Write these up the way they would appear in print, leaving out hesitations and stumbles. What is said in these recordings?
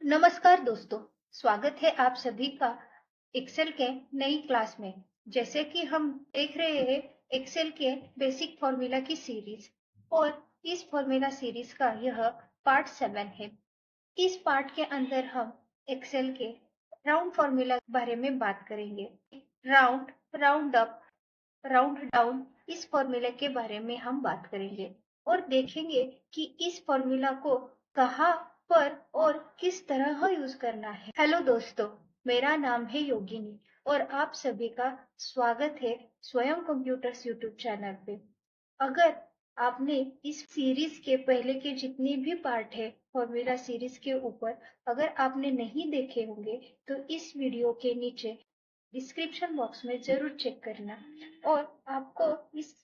नमस्कार दोस्तों, स्वागत है आप सभी का एक्सेल के नई क्लास में। जैसे कि हम देख रहे हैं एक्सेल के बेसिक फॉर्मूला की सीरीज और इस फॉर्मूला सीरीज का यह पार्ट 7 है। इस पार्ट के अंदर हम एक्सेल के राउंड फॉर्मूला के बारे में बात करेंगे। Round, round up, round down, इस फॉर्मूले के बारे में हम बात करेंगे और देखेंगे कि इस फॉर्मूला को कहाँ पर और किस तरह यूज करना है। हेलो दोस्तों, मेरा नाम है योगिनी और आप सभी का स्वागत है स्वयं कंप्यूटर्स यूट्यूब चैनल पे। अगर आपने इस सीरीज के पहले के जितने भी पार्ट है फॉर्मूला सीरीज के ऊपर अगर आपने नहीं देखे होंगे तो इस वीडियो के नीचे डिस्क्रिप्शन बॉक्स में जरूर चेक करना और आपको इस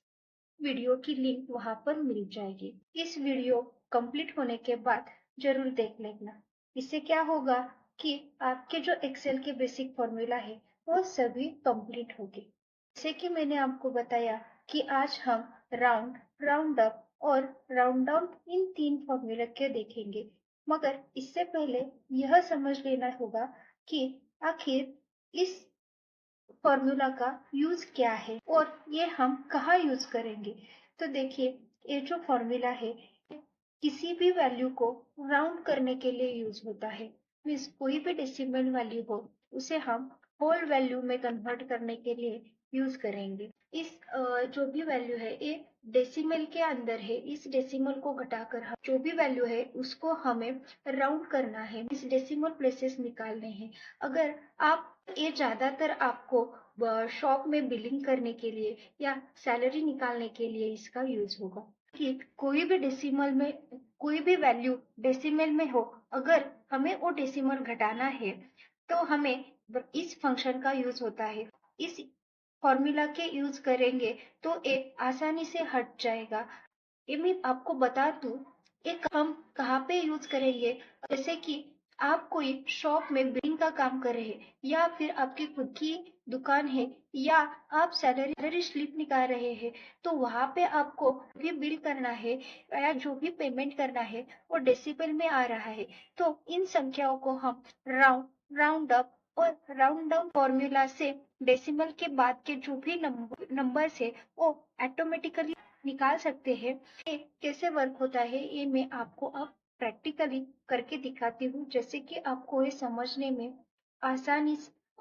वीडियो की लिंक वहां पर मिल जाएगी। इस वीडियो कंप्लीट होने के बाद जरूर देख लेना। इससे क्या होगा कि आपके जो एक्सेल के बेसिक फॉर्मूला है वो सभी कंप्लीट होंगे। जैसे कि मैंने आपको बताया कि आज हम राउंड, राउंड अप और राउंड डाउन इन तीन फॉर्मूला के देखेंगे। मगर इससे पहले यह समझ लेना होगा कि आखिर इस फॉर्मूला का यूज क्या है और ये हम कहाँ यूज करेंगे। तो देखिए, ये जो फॉर्मूला है किसी भी वैल्यू को राउंड करने के लिए यूज होता है। मीन्स कोई भी डेसिमल वैल्यू हो उसे हम होल वैल्यू में कन्वर्ट करने के लिए यूज करेंगे। इस जो भी वैल्यू है ये डेसिमल के अंदर है। इस डेसिमल को घटाकर हम जो भी वैल्यू है उसको हमें राउंड करना है। इस डेसिमल प्लेसेस निकालने हैं। अगर आप ये ज्यादातर आपको शॉप में बिलिंग करने के लिए या सैलरी निकालने के लिए इसका यूज होगा। कि कोई भी डेसिमल में कोई भी वैल्यू डेसिमल में हो, अगर हमें वो डेसिमल घटाना है तो हमें इस फंक्शन का यूज होता है। इस फॉर्मूला के यूज करेंगे तो एक आसानी से हट जाएगा। ये मैं आपको बता दूं, एक हम कहाँ पे यूज करेंगे। जैसे कि आप कोई शॉप में बिलिंग का काम कर रहे हैं या फिर आपकी खुद की दुकान है या आप सैलरी स्लिप निकाल रहे हैं, तो वहां पे आपको भी बिल करना है या जो भी पेमेंट करना है वो डेसिबल में आ रहा है। तो इन संख्याओं को हम राउंड, राउंड अप और राउंड डाउन फॉर्मूला से डेसिमल के बाद के जो भी नंबर्स है वो ऑटोमेटिकली निकाल सकते हैं। ये कैसे वर्क होता है ये मैं आपको अब प्रैक्टिकली करके दिखाती हूँ, जैसे कि आपको ये समझने में आसानी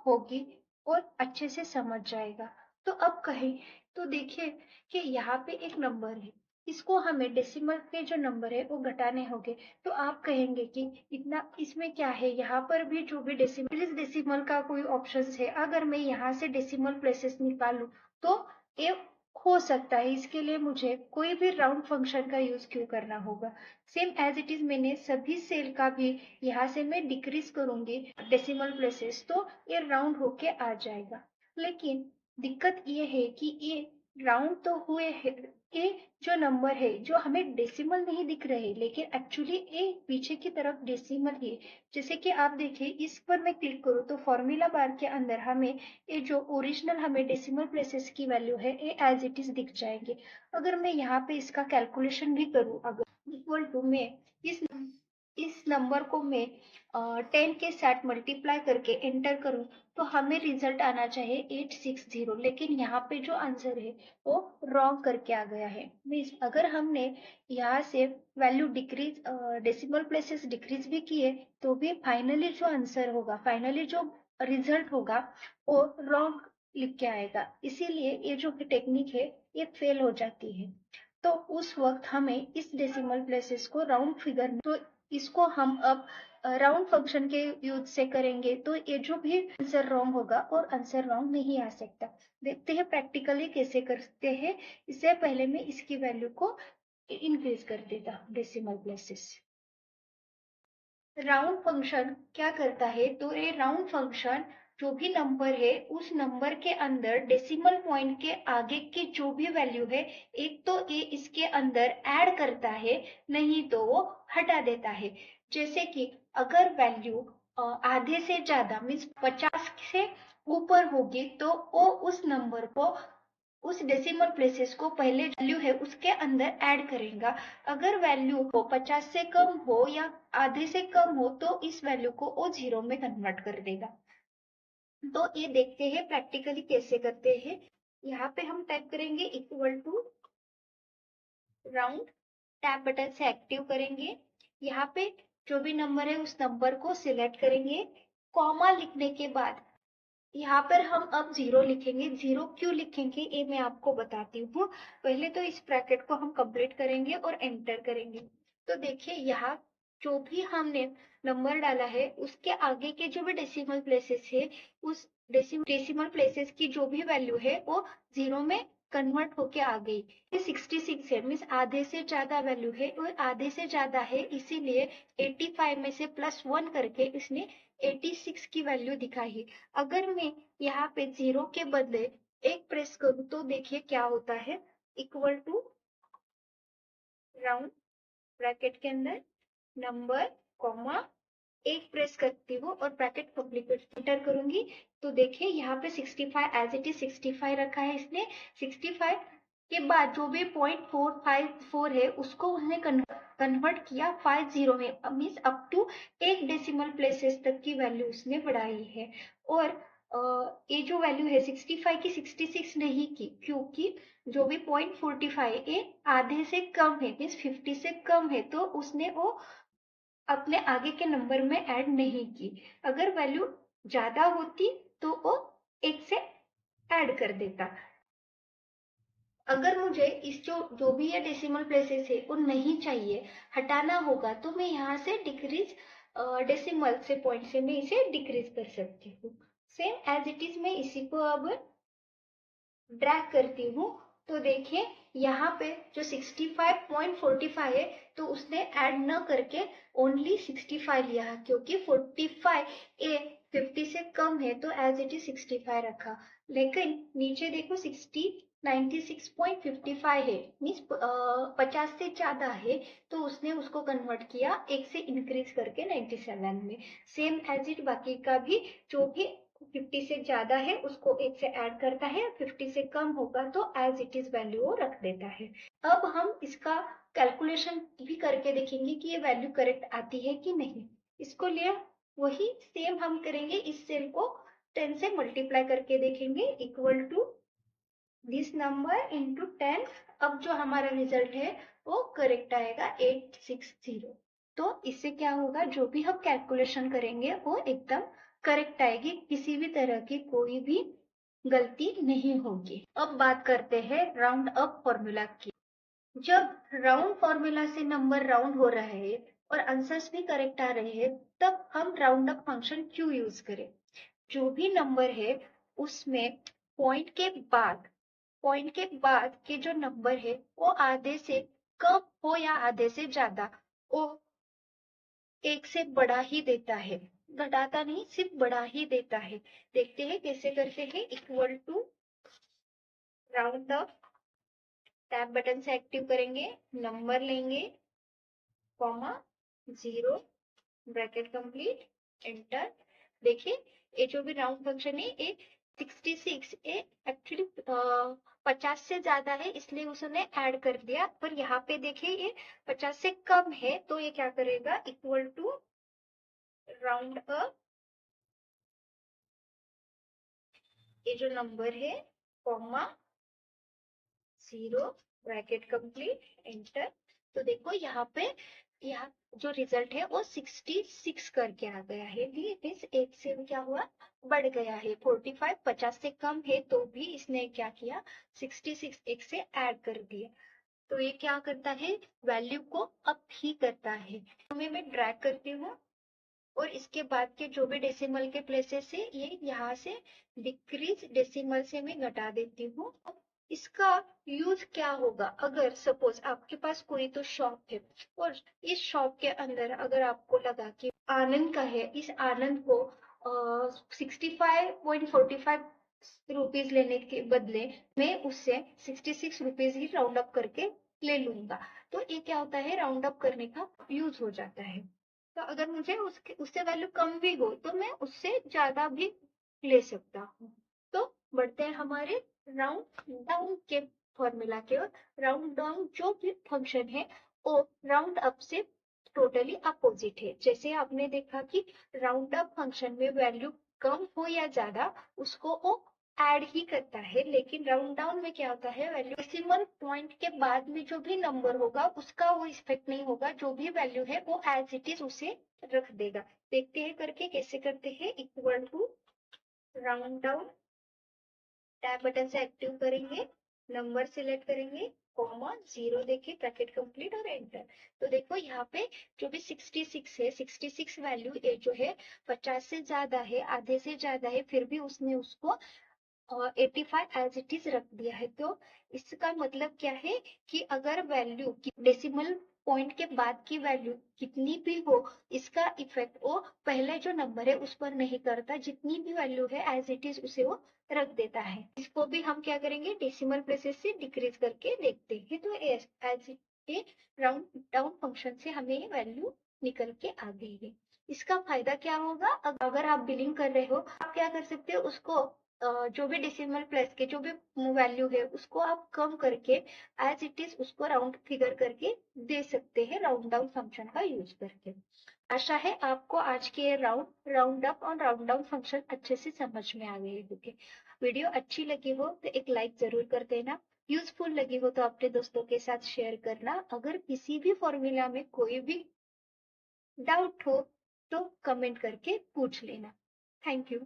होगी और अच्छे से समझ जाएगा। तो अब कहें तो देखिए कि यहाँ पे एक नंबर है, इसको हमें डेसिमल के जो नंबर है वो घटाने होंगे। तो आप कहेंगे कि इतना इसमें क्या है, यहाँ पर भी जो भी डेसिमल, इस डेसिमल का कोई ऑप्शन है, अगर मैं यहाँ से डेसिमल प्लेसेस निकालूं तो ये हो सकता है। इसके लिए मुझे कोई भी राउंड फंक्शन का यूज क्यों करना होगा। सेम एज इट इज मैंने सभी सेल का भी यहाँ से मैं डिक्रीज करूंगी डेसिमल प्लेसेस तो ये राउंड होके आ जाएगा। लेकिन दिक्कत ये है कि ये राउंड तो हुए है, ये जो नंबर है जो हमें डेसिमल नहीं दिख रहे लेकिन एक्चुअली ये पीछे की तरफ डेसिमल है। जैसे कि आप देखिए, इस पर मैं क्लिक करूँ तो फॉर्मूला बार के अंदर हमें ये जो ओरिजिनल हमें डेसिमल प्लेसेस की वैल्यू है ये एज इट इज दिख जाएंगे। अगर मैं यहाँ पे इसका कैलकुलेशन भी करूँ, अगर इक्वल टू में इस नंबर को मैं 10 के साथ मल्टीप्लाई करके एंटर करूं तो हमें रिजल्ट आना चाहिए 860, लेकिन यहाँ पे जो आंसर है वो रॉन्ग करके आ गया है। मीन्स अगर हमने यहाँ से value decrease, decimal places decrease भी किए तो भी फाइनली जो आंसर होगा, फाइनली जो रिजल्ट होगा वो रॉन्ग लिख के आएगा। इसीलिए ये जो टेक्निक है ये फेल हो जाती है। तो उस वक्त हमें इस डेसिमल प्लेसेस को राउंड फिगर, तो इसको हम अब राउंड फंक्शन के यूज से करेंगे तो ये जो भी आंसर रॉन्ग होगा और आंसर रॉन्ग नहीं आ सकता। देखते हैं प्रैक्टिकली कैसे करते हैं। इससे पहले मैं इसकी वैल्यू को इंक्रीज कर देता हूँ डेसिमल प्लेसेस। राउंड फंक्शन क्या करता है, तो ये राउंड फंक्शन जो भी नंबर है उस नंबर के अंदर डेसिमल पॉइंट के आगे की जो भी वैल्यू है, एक तो ये इसके अंदर ऐड करता है, नहीं तो वो हटा देता है। जैसे कि अगर वैल्यू आधे से ज्यादा मीन्स 50 से ऊपर होगी तो वो उस नंबर को उस डेसिमल प्लेसेस को पहले वैल्यू है उसके अंदर ऐड करेगा। अगर वैल्यू को 50 से कम हो या आधे से कम हो तो इस वैल्यू को वो 0 में कन्वर्ट कर देगा। तो ये देखते हैं प्रैक्टिकली कैसे करते हैं। यहाँ पे हम टाइप करेंगे equal to round, tab button से एक्टिव करेंगे। यहाँ पे जो भी नंबर है उस नंबर को सिलेक्ट करेंगे। कॉमा लिखने के बाद यहाँ पर हम अब 0 लिखेंगे। 0 क्यों लिखेंगे ये मैं आपको बताती हूँ। पहले तो इस ब्रैकेट को हम कंप्लीट करेंगे और एंटर करेंगे। तो देखिए यहाँ जो भी हमने नंबर डाला है उसके आगे के जो भी डेसिमल प्लेसेस है उस डेसिमल प्लेसेस की जो भी वैल्यू है वो 0 में कन्वर्ट होके आ गई। ये 66 है, मीन्स आधे से ज्यादा वैल्यू है और आधे से ज्यादा है इसीलिए 85 में से +1 करके इसने 86 की वैल्यू दिखाई। अगर मैं यहाँ पे 0 के बदले 1 प्रेस करूँ तो देखिए क्या होता है। इक्वल टू राउंड, ब्रैकेट के अंदर नंबर कॉमा 1 प्रेस करती हूँ और ब्रैकेट कंप्लीट एंटर करूंगी तो देखिए यहाँ पे 65 एज इट इज 65 रखा है इसने। 65 के बाद जो भी 0.454 है उसको उसने कन्वर्ट किया 50 में, मीन्स अप टू एक डेसिमल प्लेसेस तक की वैल्यू उसने बढ़ाई है। और ये जो वैल्यू है 65 की 66 नहीं की, क्योंकि जो भी 0.45 ये आधे से कम है, मीन्स 50 से कम है, तो उसने वो अपने आगे के नंबर में ऐड नहीं की। अगर वैल्यू ज्यादा होती तो वो 1 से ऐड कर देता। अगर मुझे इस जो जो भी ये डेसिमल प्लेसेस है वो नहीं चाहिए, हटाना होगा, तो मैं यहाँ से डिक्रीज डेसिमल से पॉइंट से मैं इसे डिक्रीज कर सकती हूँ। सेम एज इट इज मैं इसी को अब ड्रैग करती हूँ तो देखिए यहाँ पे जो 65.45 है तो उसने ऐड न करके ओनली 65 लिया, क्योंकि 45 ए 50 से कम है तो एज इट इज 65 रखा। लेकिन नीचे देखो 96.55 है, मीन्स 50 से ज्यादा है, तो उसने उसको कन्वर्ट किया 1 से इंक्रीज करके 97 में। सेम एज इट बाकी का भी जो भी 50 से ज्यादा है उसको 1 से ऐड करता है, 50 से कम होगा तो एज इट इज वैल्यू रख देता है। अब हम इसका कैलकुलेशन भी करके देखेंगे कि ये वैल्यू करेक्ट आती है कि नहीं। इसको लिए वही सेम हम करेंगे, इस सेल को 10 से मल्टीप्लाई करके देखेंगे। Equal to this number into 10। अब जो हमारा रिजल्ट है वो करेक्ट आएगा 860। तो इससे क्या होगा, जो भी हम कैलकुलेशन करेंगे वो एकदम करेक्ट आएगी, किसी भी तरह की कोई भी गलती नहीं होगी। अब बात करते हैं राउंड अप फॉर्मूला की। जब राउंड फॉर्मूला से नंबर राउंड हो रहा है और आंसर्स भी करेक्ट आ रहे हैं तब हम राउंड अप फंक्शन क्यों यूज करें। जो भी नंबर है उसमें पॉइंट के बाद के जो नंबर है वो आधे से कम हो या आधे से ज्यादा, वो 1 से बड़ा ही देता है, घटाता नहीं, सिर्फ बड़ा ही देता है। देखते हैं कैसे करते हैं। Equal to round up, tab button से एक्टिव करेंगे, नंबर लेंगे कॉमा 0, ब्रैकेट कंप्लीट, एंटर। देखिए ये जो भी राउंड फंक्शन है ये 66 ये एक्चुअली 50 से ज्यादा है इसलिए उसने ऐड कर दिया, पर यहाँ पे देखिए ये 50 से कम है तो ये क्या करेगा, इक्वल टू राउंड अप, ये जो नंबर है कॉमा 0, ब्रैकेट कंप्लीट, एंटर। तो देखो यहाँ जो रिजल्ट है वो 66 करके आ गया है। मीन्स 1 से क्या हुआ, बढ़ गया है। 45 50 से कम है तो भी इसने क्या किया, 66 1 से ऐड कर दिया। तो ये क्या करता है, वैल्यू को अप ही करता है। हमें मैं ड्रैग करती हूँ और इसके बाद के जो भी डेसिमल के प्लेसेस है ये यहाँ से डिक्रीज डेसिमल से मैं घटा देती हूँ। इसका यूज क्या होगा, अगर सपोज आपके पास कोई तो शॉप है और इस शॉप के अंदर अगर आपको लगा कि आनंद का है, इस आनंद को 65.45 रुपीज लेने के बदले मैं उससे 66 रुपीज ही राउंड अप करके ले लूंगा, तो ये क्या होता है, राउंड अप करने का यूज हो जाता है। तो अगर मुझे उससे वैल्यू कम भी हो तो मैं उससे ज्यादा भी ले सकता हूँ। तो बढ़ते हैं हमारे राउंड डाउन के फॉर्मूला की ओर। राउंड डाउन जो भी फंक्शन है वो राउंड अप से टोटली अपोजिट है। जैसे आपने देखा कि राउंड अप फंक्शन में वैल्यू कम हो या ज्यादा उसको वो ऐड ही करता है, लेकिन राउंड डाउन में क्या होता है, वैल्यू डेसिमल पॉइंट के बाद में जो भी नंबर होगा उसका वो इफेक्ट नहीं होगा, जो भी वैल्यू है वो एज इट इज उसे रख देगा। देखते हैं करके कैसे करते हैं। Equal to round down, tab button से एक्टिव करेंगे, नंबर सिलेक्ट करेंगे, कॉमा 0 देके ब्रैकेट कंप्लीट और एंटर। तो देखो यहाँ पे जो भी 66 है, 66 वैल्यू ये जो है 50 से ज्यादा है, आधे से ज्यादा है, फिर भी उसने उसको 85 एज इट इज रख दिया है। तो इसका मतलब क्या है कि अगर वैल्यू डेसिमल पॉइंट के बाद की वैल्यू कितनी भी हो, इसका इफेक्ट वो पहले जो नंबर है उस पर नहीं करता, जितनी भी वैल्यू है एज इट इज उसे वो रख देता है। इसको भी हम क्या करेंगे, डेसिमल प्लेसेस से डिक्रीज करके देखते हैं। तो as it round down function से हमें वैल्यू निकल के आ गई है। इसका फायदा क्या होगा, अगर आप बिलिंग कर रहे हो आप क्या कर सकते हो, उसको जो भी डेसिमल प्लेस के जो भी वैल्यू है उसको आप कम करके एज इट इज उसको राउंड फिगर करके दे सकते हैं, राउंड डाउन फंक्शन का यूज करके। आशा है आपको आज के राउंड अप और राउंड डाउन फंक्शन अच्छे से समझ में आ गए होंगे। वीडियो अच्छी लगी हो तो एक लाइक जरूर कर देना, यूजफुल लगी हो तो अपने दोस्तों के साथ शेयर करना। अगर किसी भी फॉर्मूला में कोई भी डाउट हो तो कमेंट करके पूछ लेना। Thank you.